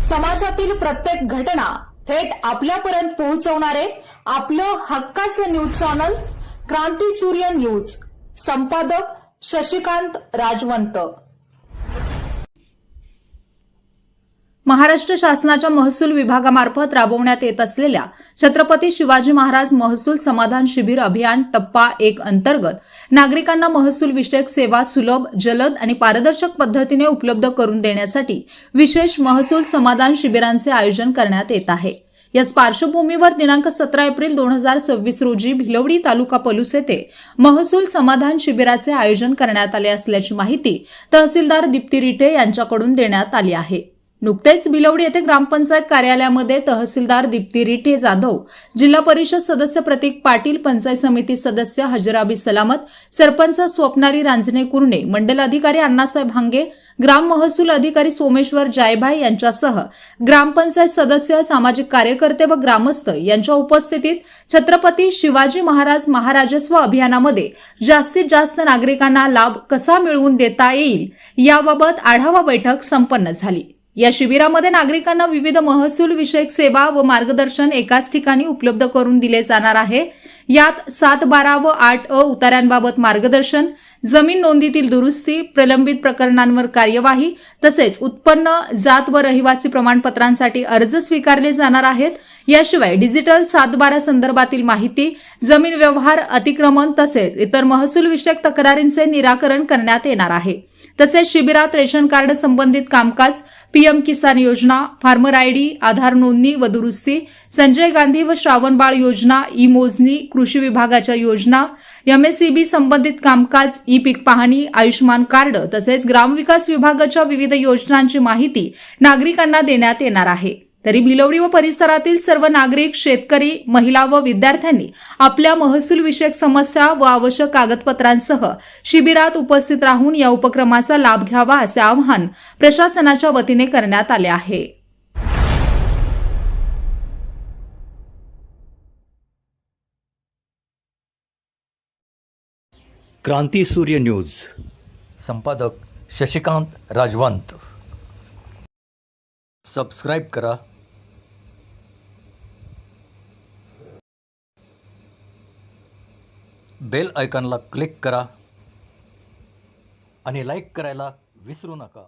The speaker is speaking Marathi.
समाजातील प्रत्येक घटना थेट आपल्यापर्यंत पोहोचवणारे आपलं हक्काचं न्यूज चॅनल क्रांती सूर्य न्यूज. संपादक शशिकांत राजवंत. महाराष्ट्र शासनाच्या महसूल विभागामार्फत राबवण्यात येत असलेल्या छत्रपती शिवाजी महाराज महसूल समाधान शिबिर अभियान टप्पा 1 अंतर्गत नागरिकांना महसूल विषयक सेवा सुलभ, जलद आणि पारदर्शक पद्धतीने उपलब्ध करून देण्यासाठी विशेष महसूल समाधान शिबिरांचे आयोजन करण्यात येत आहे. याच पार्श्वभूमीवर दिनांक 17 एप्रिल 2026 रोजी भिलवडी तालुका पलूस येथे महसूल समाधान शिबिराचे आयोजन करण्यात आले असल्याची माहिती तहसीलदार दीप्ती रिठे यांच्याकडून देण्यात आली आहे. नुकतेच भिलवडी येथे ग्रामपंचायत कार्यालयामध्ये तहसीलदार दीप्ती रिठे जाधव, जिल्हा परिषद सदस्य प्रतीक पाटील, पंचायत समिती सदस्य हजराबी सलामत, सरपंच स्वप्नाली रांजणे कुर्णे, मंडल अधिकारी अण्णासाहेब हांगे, ग्राम महसूल अधिकारी सोमेश्वर जायभाई यांच्यासह ग्रामपंचायत सदस्य, सामाजिक कार्यकर्ते व ग्रामस्थ यांच्या उपस्थितीत छत्रपती शिवाजी महाराज महाराजस्व अभियानामध्ये जास्तीत जास्त नागरिकांना लाभ कसा मिळवून देता येईल याबाबत आढावा बैठक संपन्न झाली. या शिबिरामध्ये नागरिकांना विविध महसूल विषयक सेवा व मार्गदर्शन एकाच ठिकाणी उपलब्ध करून दिले जाणार आहे. यात 7, 12 व 8 उतार्यांबाबत मार्गदर्शन, जमीन नोंदीतील दुरुस्ती, प्रलंबित प्रकरणांवर कार्यवाही तसेच उत्पन्न, जात व रहिवासी प्रमाणपत्रांसाठी अर्ज स्वीकारले जाणार आहेत. याशिवाय डिजिटल 7/12 संदर्भातील माहिती, जमीन व्यवहार, अतिक्रमण तसेच इतर महसूल विषयक तक्रारींचे निराकरण करण्यात येणार आहे. तसेच शिबिरात रेशन कार्ड संबंधित कामकाज, पीएम किसान योजना, फार्मर आयडी, आधार नोंदणी व दुरुस्ती, संजय गांधी व श्रावणबाळ योजना, ई मोजणी, कृषी विभागाच्या योजना, एमएसईबी संबंधित कामकाज, ई पीक पाहणी, आयुष्मान कार्ड तसेच ग्रामविकास विभागाच्या विविध योजनांची माहिती नागरिकांना देण्यात येणार आहे. तरी भिलवडी व परिसरातील सर्व नागरिक, शेतकरी, महिला व विद्यार्थ्यांनी आपल्या महसूल विषयक समस्या व आवश्यक कागदपत्रांसह शिबिरात उपस्थित राहून या उपक्रमाचा लाभ घ्यावा असे आवाहन प्रशासनाच्या वतीने करण्यात आले आहे. क्रांती सूर्य न्यूज. संपादक शशिकांत राजवंत. सबस्क्राईब करा, बेल आयकॉनला क्लिक करा आणि लाईक करायला विसरू नका.